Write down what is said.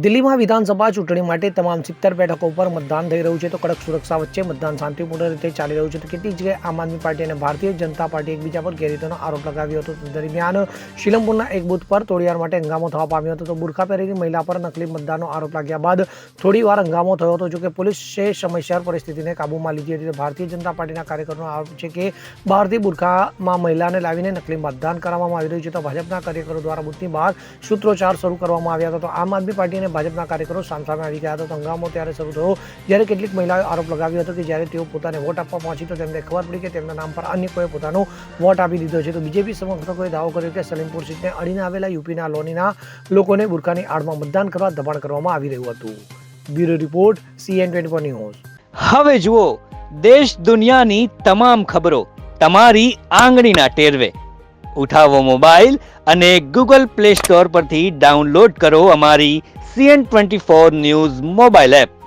દિલ્હીમાં વિધાનસભા ચૂંટણી માટે તમામ 70 બેઠકો પર મતદાન થઈ રહ્યું છે તો કડક સુરક્ષા વચ્ચે મતદાન શાંતિપૂર્ણ રીતે ચાલી રહ્યું છે તો કેટલીક જગ્યાએ આમ આદમી પાર્ટી અને ભારતીય જનતા પાર્ટી એકબીજા પર ગેરરીતિનો આરોપ લગાવ્યો હતો. દરમિયાન શીલમપુરના એક બૂથ પર થોડીવાર માટે હંગામો થવા પામ્યો હતો તો બુરખા પહેરેલી મહિલા પર નકલી મતદાનનો આરોપ લાગ્યા બાદ થોડીવાર હંગામો થયો હતો. જોકે પોલીસે સમયસર પરિસ્થિતિને કાબૂમાં લીધી હતી. ભારતીય જનતા પાર્ટીના કાર્યકરોનો આરોપ છે કે બહારથી બુરખામાં મહિલાને લાવીને નકલી મતદાન કરવામાં આવી રહ્યું છે તો ભાજપના કાર્યકરો દ્વારા બૂથની બહાર સૂત્રોચ્ચાર શરૂ કરવામાં આવ્યા હતા. તો આમ આદમી પાર્ટી અને ભાજપના કાર્યકરો સામસામે આવી ગયા હતા. હંગામો ત્યારે શરૂ થયો જ્યારે કેટલીક મહિલાઓએ આરોપ લગાવ્યો હતો કે જ્યારે તેઓ પોતાને વોટ આપવા પહોંચી તો તેમને ખબર પડી કે તેમના નામ પર અન્ય કોઈએ પોતાનો વોટ આપી દીધો છે. તો બીજેપી સમર્થકોએ દાવો કર્યો કે સલીમપુર સીટને અડીને આવેલા યુપીના લોનીના લોકોને બુરખાની આડમાં મતદાન કરવા દબાણ કરવામાં આવી રહ્યું હતું. Bureau report CN24 news. હવે જુઓ દેશ દુનિયાની તમામ ખબરો તમારી આંગળીના ટેરવે. ઉઠાવો મોબાઈલ અને Google Play Store પરથી ડાઉનલોડ કરો અમારી CN24 ન્યૂઝ મોબાઈલ એપ.